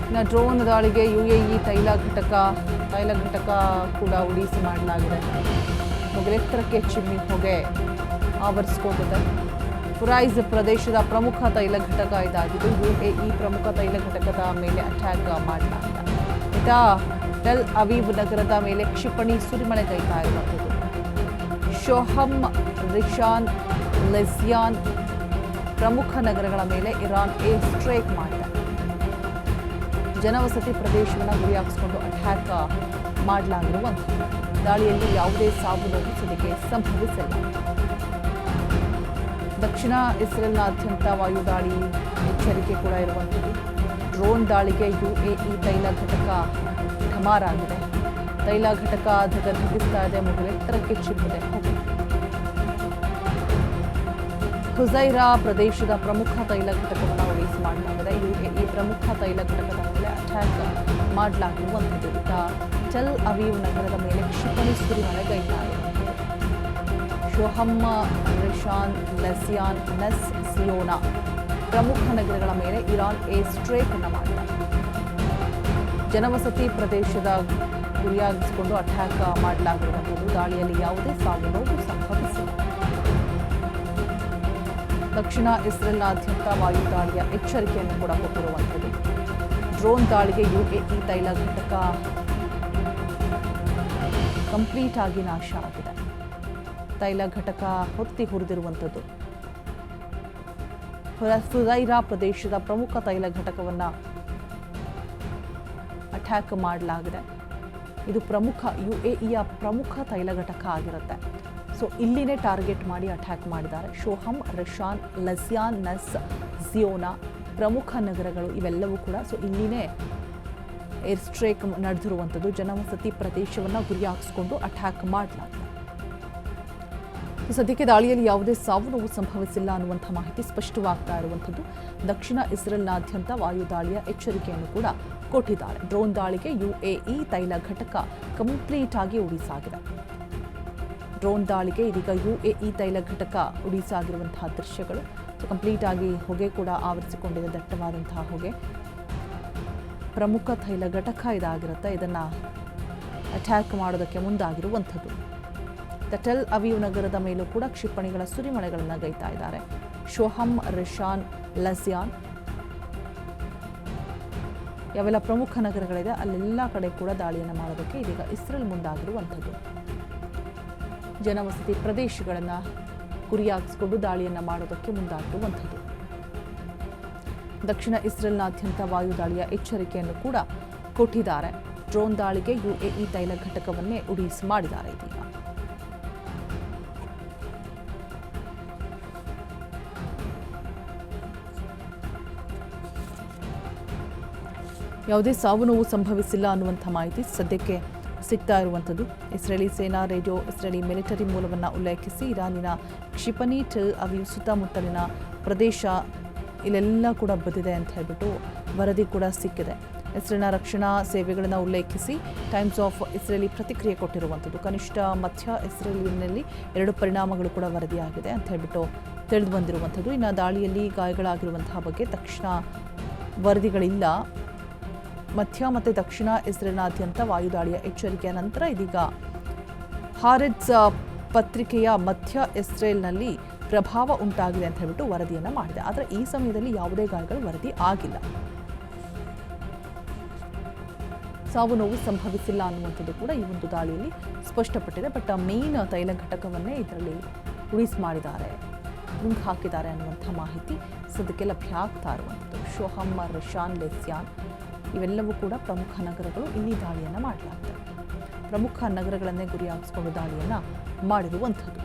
ಇನ್ನು ಡ್ರೋನ್ ದಾಳಿಗೆ UAE ತೈಲ ಘಟಕ ಕೂಡ ಉಡಿಸಿ ಮಾಡಲಾಗಿದೆ. ಮುಗಿಲೆತ್ತರಕ್ಕೆ ಚಿಮ್ಮಿ ಹೊಗೆ ಆವರಿಸಿಕೊಂಡಿದೆ. ಫುರೈಜ್ ಪ್ರದೇಶದ ಪ್ರಮುಖ ತೈಲ ಘಟಕ ಇದಾಗಿದ್ದು UAE ಪ್ರಮುಖ ತೈಲ ಘಟಕದ ಮೇಲೆ ಅಟ್ಯಾಕ್ ಮಾಡಲಾಗಿದೆ. ಇತ್ತ ಟೆಲ್ ಅವೀವ್ ನಗರದ ಮೇಲೆ ಕ್ಷಿಪಣಿ ಸುರಿಮಳೆಗೈತಾ ಇರುವಂಥದ್ದು. ಶೋಹಮ್, ರಿಶಾನ್, ಲೆಸಿಯಾನ್ ಪ್ರಮುಖ ನಗರಗಳ ಮೇಲೆ ಇರಾನ್ ಏರ್ ಸ್ಟ್ರೈಕ್ ಮಾಡಿದೆ. ಜನವಸತಿ ಪ್ರದೇಶವನ್ನು ಗುರಿಯಾಗಿಸಿಕೊಂಡು ಅಟ್ಯಾಕ್ ಮಾಡಲಾಗಿರುವಂಥದ್ದು. ದಾಳಿಯಲ್ಲಿ ಯಾವುದೇ ಸಾವು ನೋವು ಸದ್ಯಕ್ಕೆ ಸಂಭವಿಸಿಲ್ಲ. ದಕ್ಷಿಣ ಇಸ್ರೇಲ್ನಾದ್ಯಂತ ವಾಯುದಾಳಿ ಎಚ್ಚರಿಕೆ ಕೂಡ ಇರುವಂಥದ್ದು. ಡ್ರೋನ್ ದಾಳಿಗೆ UAE ತೈಲ ಘಟಕ ಢಮಾರಾಗಿದೆ. ತೈಲ ಘಟಕ ಧಗಧಗಿಸ್ತಾ ಇದೆ. ಮುಗಿಲೆತ್ತರಕ್ಕೆ ಚಿಮ್ಮಿದೆ ಹೊಗೆ. ಹುಜೈರಾ ಪ್ರದೇಶದ ಪ್ರಮುಖ ತೈಲ ಘಟಕವನ್ನು ರಿಲೀಸ್ ಮಾಡಲಾಗಿದೆ. UAE ಪ್ರಮುಖ ತೈಲ ಘಟಕದ ಮೇಲೆ ಅಟ್ಯಾಕ್ ಮಾಡಲಾಗಿರುವಂಥದ್ದು. ಈಗ ಟೆಲ್ ಅವೀವ್ ನಗರದ ಮೇಲೆ ಕ್ಷಿಪಣಿ ಸುರಿಮಳೆಗೈತಾ ಇದೆ. ಶೋಹಮ್, ರಿಶಾನ್, ಲೆಸಿಯಾನ್, ನೆಸ್, ಸಿಯೋನಾ ಪ್ರಮುಖ ನಗರಗಳ ಮೇಲೆ ಇರಾನ್ ಏರ್ ಸ್ಟ್ರೈಕ್ ಅನ್ನು ಮಾಡಲಾಗಿದೆ. ಜನವಸತಿ ಪ್ರದೇಶದ ಗುರಿಯಾಗಿಸಿಕೊಂಡು ಅಟ್ಯಾಕ್ ಮಾಡಲಾಗಿರುವಂಥದ್ದು. ದಾಳಿಯಲ್ಲಿ ಯಾವುದೇ ಸಾವು ನೋವು ಸಂಭವಿಸಿಲ್ಲ. ದಕ್ಷಿಣ ಇಸ್ರೇಲ್ನಾದ್ಯಂತ ವಾಯುದಾಳಿಯ ಎಚ್ಚರಿಕೆಯನ್ನು ಕೂಡ ಕೊಟ್ಟಿರುವಂಥದ್ದು. ಡ್ರೋನ್ ದಾಳಿಗೆ UAE ತೈಲ ಘಟಕ ಕಂಪ್ಲೀಟ್ ಆಗಿ ನಾಶ ಆಗಿದೆ. ತೈಲ ಘಟಕ ಹೊತ್ತಿ ಹುರಿದಿರುವಂಥದ್ದು. ಫುಜೈರಾ ಪ್ರದೇಶದ ಪ್ರಮುಖ ತೈಲ ಘಟಕವನ್ನು ಅಟ್ಯಾಕ್ ಮಾಡಲಾಗಿದೆ. ಇದು UAEಯ ಪ್ರಮುಖ ತೈಲ ಘಟಕ ಆಗಿರುತ್ತೆ. ಸೊ ಇಲ್ಲಿನೇ ಟಾರ್ಗೆಟ್ ಮಾಡಿ ಅಟ್ಯಾಕ್ ಮಾಡಿದ್ದಾರೆ. ಶೋಹಮ್, ರಿಶಾನ್, ಲೆಸಿಯಾನ್, ನೆಸ್, ಸಿಯೋನಾ ಪ್ರಮುಖ ನಗರಗಳು ಇವೆಲ್ಲವೂ ಕೂಡ. ಸೊ ಇಲ್ಲಿನೇ ಏರ್ ಸ್ಟ್ರೈಕ್ ನಡೆದಿರುವಂಥದ್ದು. ಜನವಸತಿ ಪ್ರದೇಶವನ್ನು ಗುರಿಯಾಗಿಸಿಕೊಂಡು ಅಟ್ಯಾಕ್ ಮಾಡಲಾಗಿದೆ. ಸದ್ಯಕ್ಕೆ ದಾಳಿಯಲ್ಲಿ ಯಾವುದೇ ಸಾವು ನೋವು ಸಂಭವಿಸಿಲ್ಲ ಅನ್ನುವಂಥ ಮಾಹಿತಿ ಸ್ಪಷ್ಟವಾಗ್ತಾ ಇರುವಂಥದ್ದು. ದಕ್ಷಿಣ ಇಸ್ರೇಲ್ನಾದ್ಯಂತ ವಾಯುದಾಳಿಯ ಎಚ್ಚರಿಕೆಯನ್ನು ಕೂಡ ಕೊಟ್ಟಿದ್ದಾರೆ. ಡ್ರೋನ್ ದಾಳಿಗೆ UAE ತೈಲ ಘಟಕ ಕಂಪ್ಲೀಟ್ ಆಗಿ ಉಡಿಸಾಗಿದೆ. ಡ್ರೋನ್ ದಾಳಿಗೆ ಇದೀಗ UAE ತೈಲ ಘಟಕ ಉಡಿಸಾಗಿರುವಂತಹ ದೃಶ್ಯಗಳು. ಕಂಪ್ಲೀಟ್ ಆಗಿ ಹೊಗೆ ಕೂಡ ಆವರಿಸಿಕೊಂಡಿದೆ, ದಟ್ಟವಾದಂತಹ ಹೊಗೆ. ಪ್ರಮುಖ ತೈಲ ಘಟಕ ಇದಾಗಿರುತ್ತೆ. ಇದನ್ನು ಅಟ್ಯಾಕ್ ಮಾಡೋದಕ್ಕೆ ಮುಂದಾಗಿರುವಂಥದ್ದು. ಟೆಲ್ ಅವೀವ್ ನಗರದ ಮೇಲೂ ಕೂಡ ಕ್ಷಿಪಣಿಗಳ ಸುರಿಮಳೆಗಳನ್ನು ಗೈತಾ ಇದ್ದಾರೆ. ಶೋಹಮ್, ರಿಶಾನ್, ಲೆಸಿಯಾನ್ ಯಾವೆಲ್ಲ ಪ್ರಮುಖ ನಗರಗಳಿದೆ ಅಲ್ಲೆಲ್ಲ ಕಡೆ ಕೂಡ ದಾಳಿಯನ್ನು ಮಾಡೋದಕ್ಕೆ ಇದೀಗ ಇಸ್ರೇಲ್ ಮುಂದಾಗಿರುವಂಥದ್ದು. ಜನವಸತಿ ಪ್ರದೇಶಗಳನ್ನು ಗುರಿಯಾಗಿಸಿಕೊಂಡು ದಾಳಿಯನ್ನು ಮಾಡೋದಕ್ಕೆ ಮುಂದಾಗಿರುವಂಥದ್ದು. ದಕ್ಷಿಣ ಇಸ್ರೇಲ್ನಾದ್ಯಂತ ವಾಯುದಾಳಿಯ ಎಚ್ಚರಿಕೆಯನ್ನು ಕೂಡ ಕೊಟ್ಟಿದ್ದಾರೆ. ಡ್ರೋನ್ ದಾಳಿಗೆ UAE ತೈಲ ಘಟಕವನ್ನೇ ಉಡೀಸ್ ಮಾಡಿದ್ದಾರೆ. ಇದೀಗ ಯಾವುದೇ ಸಾವು ನೋವು ಸಂಭವಿಸಿಲ್ಲ ಅನ್ನುವಂಥ ಮಾಹಿತಿ ಸದ್ಯಕ್ಕೆ ಸಿಗ್ತಾ ಇರುವಂಥದ್ದು. ಇಸ್ರೇಲಿ ಸೇನಾ ರೇಡಿಯೋ ಇಸ್ರೇಲಿ ಮಿಲಿಟರಿ ಮೂಲವನ್ನು ಉಲ್ಲೇಖಿಸಿ ಇರಾನಿನ ಕ್ಷಿಪಣಿ ಟೆಲ್ ಅವೀವ್ ಸುತ್ತಮುತ್ತಲಿನ ಪ್ರದೇಶ ಇಲ್ಲೆಲ್ಲ ಕೂಡ ಬದಿದೆ ಅಂತ ಹೇಳ್ಬಿಟ್ಟು ವರದಿ ಕೂಡ ಸಿಕ್ಕಿದೆ. ಇಸ್ರೇಲ್ನ ರಕ್ಷಣಾ ಸೇವೆಗಳನ್ನು ಉಲ್ಲೇಖಿಸಿ ಟೈಮ್ಸ್ ಆಫ್ ಇಸ್ರೇಲಿ ಪ್ರತಿಕ್ರಿಯೆ ಕೊಟ್ಟಿರುವಂಥದ್ದು. ಕನಿಷ್ಠ ಮಧ್ಯ ಇಸ್ರೇಲಿನಲ್ಲಿ 2 ಪರಿಣಾಮಗಳು ಕೂಡ ವರದಿಯಾಗಿದೆ ಅಂತ ಹೇಳ್ಬಿಟ್ಟು ತಿಳಿದು ಬಂದಿರುವಂಥದ್ದು. ಇನ್ನು ದಾಳಿಯಲ್ಲಿ ಗಾಯಗಳಾಗಿರುವಂತಹ ಬಗ್ಗೆ ತಕ್ಷಣ ವರದಿಗಳಿಲ್ಲ. ಮಧ್ಯ ಮತ್ತು ದಕ್ಷಿಣ ಇಸ್ರೇಲ್ನಾದ್ಯಂತ ವಾಯುದಾಳಿಯ ಎಚ್ಚರಿಕೆಯ ನಂತರ ಇದೀಗ ಹಾರೆಟ್ಸ್ ಪತ್ರಿಕೆಯ ಮಧ್ಯ ಇಸ್ರೇಲ್ನಲ್ಲಿ ಪ್ರಭಾವ ಉಂಟಾಗಿದೆ ಅಂತ ಹೇಳ್ಬಿಟ್ಟು ವರದಿಯನ್ನು ಮಾಡಿದೆ. ಆದರೆ ಈ ಸಮಯದಲ್ಲಿ ಯಾವುದೇ ಗಾಯಗಳು ವರದಿ ಆಗಿಲ್ಲ. ಸಾವು ನೋವು ಸಂಭವಿಸಿಲ್ಲ ಅನ್ನುವಂಥದ್ದು ಕೂಡ ಈ ಒಂದು ದಾಳಿಯಲ್ಲಿ ಸ್ಪಷ್ಟಪಟ್ಟಿದೆ. ಬಟ್ ಮೇನ್ ತೈಲ ಘಟಕವನ್ನೇ ಇದರಲ್ಲಿ ಉಳಿಸ್ ಮಾಡಿದ್ದಾರೆ, ನುಂಗ್ ಹಾಕಿದ್ದಾರೆ ಅನ್ನುವಂಥ ಮಾಹಿತಿ ಸದ್ಯಕ್ಕೆ ಲಭ್ಯ ಆಗ್ತಾ ಇರುವಂಥದ್ದು. ಶೋಹಮ್, ರಿಶಾನ್, ಲೆಸಿಯಾನ್ ಇವೆಲ್ಲವೂ ಕೂಡ ಪ್ರಮುಖ ನಗರಗಳು. ಇಲ್ಲಿ ದಾಳಿಯನ್ನು ಮಾಡಲಾಗಿದೆ. ಪ್ರಮುಖ ನಗರಗಳನ್ನೇ ಗುರಿಯಾಗಿಸಿಕೊಂಡು ದಾಳಿಯನ್ನು ಮಾಡಿರುವಂಥದ್ದು.